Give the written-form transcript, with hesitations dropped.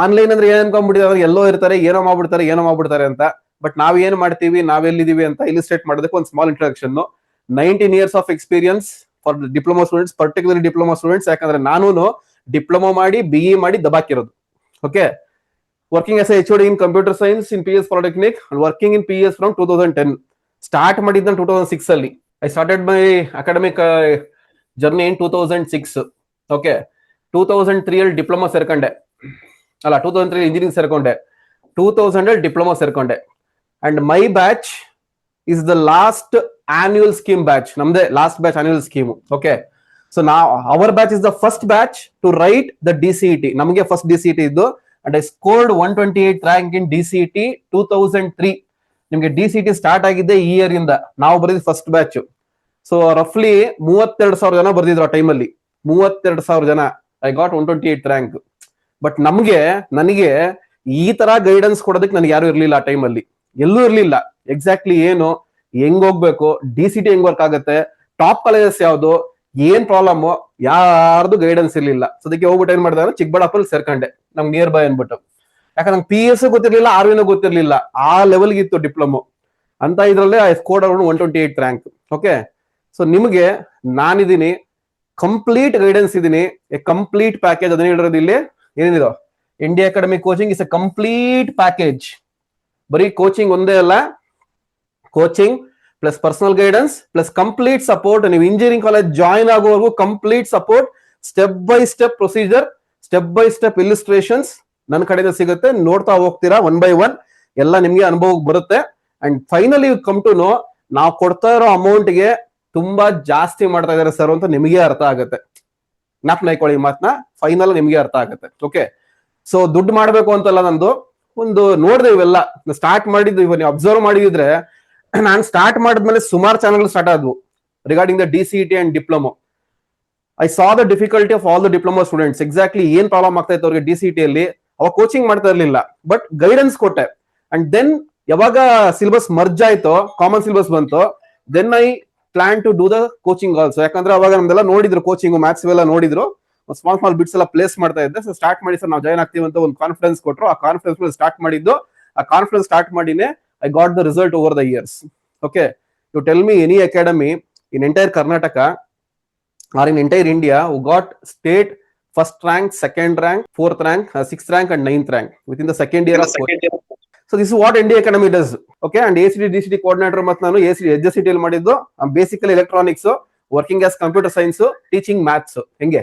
Online ಅಂದ್ರೆ ಏನ್ ಅನ್ಕೊಂಡ್ಬಿಟ್ಟಿದ್ದಾರೆ, ಎಲ್ಲೋ ಇರ್ತಾರೆ, ಏನೋ ಮಾಡ್ಬಿಡ್ತಾರೆ ಅಂತ. ಬಟ್ ನಾವ್ ಏನ್ ಮಾಡ್ತೀವಿ, ನಾವೆಲ್ಲಿದೀವಿ ಅಂತ ಇಲಿಸ್ಟ್ರೇಟ್ ಮಾಡೋದಕ್ಕೆ ಒಂದು small introduction. 19 years of experience for diploma students, particular diploma students. ಯಾಕಂದ್ರೆ ನಾನು ಡಿಪ್ಲೊಮಾ ಮಾಡಿ BE ಮಾಡಿ ದಬಾಕಿರೋದು. Okay, working as HOD in computer science in PS Polytechnic and working in PS from 2010. Start ಮಾಡಿದ್ದ 2006 ಅಲ್ಲಿ. I started my academic journey in 2006. Okay, 2003 ಅಲ್ಲಿ diploma ಸೇರ್ಕೊಂಡೆ, ಅಲ್ಲ 2003 ಇಂಜಿನಿಯರಿಂಗ್ ಸೇರ್ಕೊಂಡೆ, 2000 ಡಿಪ್ಲೊಮಾ ಸೇರ್ಕೊಂಡೆ. And my batch is the last annual scheme batch. ನಮ್ದೇ last batch annual scheme. Okay, so ನಾವು our batch is the first batch to write the DCET. ನಮಗೆ first DCET ಇದ್ದು. And I scored 128 rank in DCET 2003. ನಿಮ್ಗೆ DCET start ಆಗಿದ್ದೆ ಈ year ಇಂದ. ನಾವು ಬರೆದಿದ್ದು ಫಸ್ಟ್ ಬ್ಯಾಚ್. ಸೊ ರಫ್ಲಿ 32,000 ಜನ ಬರ್ದಿದ್ರು ಆ ಟೈಮಲ್ಲಿ. 32,000 ಜನ. I got 128 rank. ಬಟ್ ನನಗೆ ಈ ತರ ಗೈಡೆನ್ಸ್ ಕೊಡೋದಕ್ಕೆ ನನಗೆ ಯಾರು ಇರ್ಲಿಲ್ಲ ಆ ಟೈಮಲ್ಲಿ, ಎಲ್ಲೂ ಇರ್ಲಿಲ್ಲ. ಎಕ್ಸಾಕ್ಟ್ಲಿ ಏನು, ಹೆಂಗ್ ಹೋಗ್ಬೇಕು, DCET ಹೆಂಗ್ ವರ್ಕ್ ಆಗುತ್ತೆ, ಟಾಪ್ ಕಾಲೇಜಸ್ ಯಾವ್ದು, ಏನ್ ಪ್ರಾಬ್ಲಮ್, ಯಾರ್ದು ಗೈಡೆನ್ಸ್ ಇರ್ಲಿಲ್ಲ. ಸೊ ಅದಕ್ಕೆ ಹೋಗ್ಬಿಟ್ಟು ಏನ್ ಮಾಡಿದ್ರೆ ಚಿಕ್ಕಬಳ್ಳಾಪುರ ಸೇರ್ಕೊಂಡೆ, ನಮ್ಗೆ ನಿಯರ್ ಬೈ ಅನ್ಬಿಟ್ಟು. ಯಾಕಂದ್ರೆ ನಂಗೆ PS ಗೊತ್ತಿರ್ಲಿಲ್ಲ, RV ಗೊತ್ತಿರ್ಲಿಲ್ಲ, ಆ ಲೆವೆಲ್ಗೆ ಇತ್ತು ಡಿಪ್ಲೊಮೊ ಅಂತ. ಇದ್ರಲ್ಲೇ I scored around 128 rank. Okay, so ನಿಮಗೆ ನಾನಿದ್ದೀನಿ, ಕಂಪ್ಲೀಟ್ ಗೈಡೆನ್ಸ್ ಇದೀನಿ, ಎ ಕಂಪ್ಲೀಟ್ ಪ್ಯಾಕೇಜ್. ಅದನ್ನ ಹೇಳಿರೋದು ಇಲ್ಲಿ ಏನಿದೆ, India academic coaching is a complete package. ಬರೀ ಕೋಚಿಂಗ್ ಒಂದೇ ಅಲ್ಲ, coaching plus personal guidance plus complete support. ನೀವು ಇಂಜಿನಿಯರಿಂಗ್ ಕಾಲೇಜ್ ಜಾಯಿನ್ ಆಗುವವರೆಗೂ complete support, step by step procedure, step by step illustrations ನನ್ನ ಕಡೆಯಿಂದ ಸಿಗುತ್ತೆ. ನೋಡ್ತಾ ಹೋಗ್ತೀರಾ ಒನ್ ಬೈ ಒನ್, ಎಲ್ಲ ನಿಮ್ಗೆ ಅನುಭವಕ್ಕೆ ಬರುತ್ತೆ. And finally come to know, ನಾವು ಕೊಡ್ತಾ ಇರೋ ಅಮೌಂಟ್ಗೆ ತುಂಬಾ ಜಾಸ್ತಿ ಮಾಡ್ತಾ ಇದಾರೆ ಸರ್ ಅಂತ ನಿಮಗೆ ಅರ್ಥ ಆಗುತ್ತೆ. ಜ್ಞಾಪನ ಇಟ್ಕೊಳ್ಳಿ ಮಾತನ್ನ, ಫೈನಲ್ ನಿಮ್ಗೆ ಅರ್ಥ ಆಗುತ್ತೆ. ಓಕೆ, ಸೊ ದುಡ್ಡು ಮಾಡ್ಬೇಕು ಅಂತಲ್ಲ ನಂದು, ಒಂದು ನೋಡಿದೆ ಇವೆಲ್ಲ ಸ್ಟಾರ್ಟ್ ಮಾಡಿದ್ದು. ಇವ ನೀವು ಅಬ್ಸರ್ವ್ ಮಾಡಿದ್ರೆ, ನಾನು ಸ್ಟಾರ್ಟ್ ಮಾಡಿದ್ಮೇಲೆ ಸುಮಾರು ಚಾನಲ್ ಸ್ಟಾರ್ಟ್ ಆದ್ವು regarding the DCET and diploma. I saw the difficulty of all the diploma students. Exactly ಏನ್ ಪ್ರಾಬ್ಲಮ್ ಆಗ್ತಾ ಇತ್ತು ಅವ್ರಿಗೆ DCET ಅಲ್ಲಿ. ಅವಾಗ ಕೋಚಿಂಗ್ ಮಾಡ್ತಾ ಇರ್ಲಿಲ್ಲ, ಬಟ್ ಗೈಡೆನ್ಸ್ ಕೊಟ್ಟೆ. ಅಂಡ್ ದೆನ್ ಯಾವಾಗ ಸಿಲೆಬಸ್ ಮರ್ಜ್ ಆಯ್ತು, ಕಾಮನ್ ಸಿಲೆಬಸ್ ಬಂತು, then I plan to do the coaching also. ಯಾಕಂದ್ರೆ ಅವಾಗ ನಮ್ದೆಲ್ಲ ನೋಡಿದ್ರು, ಕೋಚಿಂಗ್ ಮ್ಯಾಥ್ಸ್ ಎಲ್ಲ ನೋಡಿದ್ರು, ಸ್ಮಾಲ್ ಬಿಟ್ಸ್ ಎಲ್ಲ ಪ್ಲೇಸ್ ಮಾಡ್ತಾ ಇದ್ದೆ. ಸೊ ಸ್ಟಾರ್ಟ್ ಮಾಡಿ ಸರ್ ನಾವು ಜಾಯ್ನ್ ಆಗ್ತೀವಿ ಅಂತ ಒಂದು ಕಾನ್ಫಿಡೆನ್ಸ್ ಕೊಟ್ಟರು. ಆ ಕಾನ್ಫಿಡೆನ್ಸ್ ಮೇಲೆ ಸ್ಟಾರ್ಟ್ ಮಾಡಿದ್ದು. ಆ ಕಾನ್ಫಿಡೆನ್ಸ್ ಸ್ಟಾರ್ಟ್ ಮಾಡಿನೇ I got the result over the years. Okay, you tell me any academy in entire Karnataka or in entire India who got state first rank, second rank, fourth rank, sixth rank and ninth rank within the second year of coaching. So this is what India Academy does. Okay, and ACD DCT coordinator ಮತ್ತು ನಾನು ACD HSCT ಅಲ್ಲಿ ಮಾಡಿದ್ದು. Basically electronics, working as computer science, teaching maths. ಹೆಂಗೆ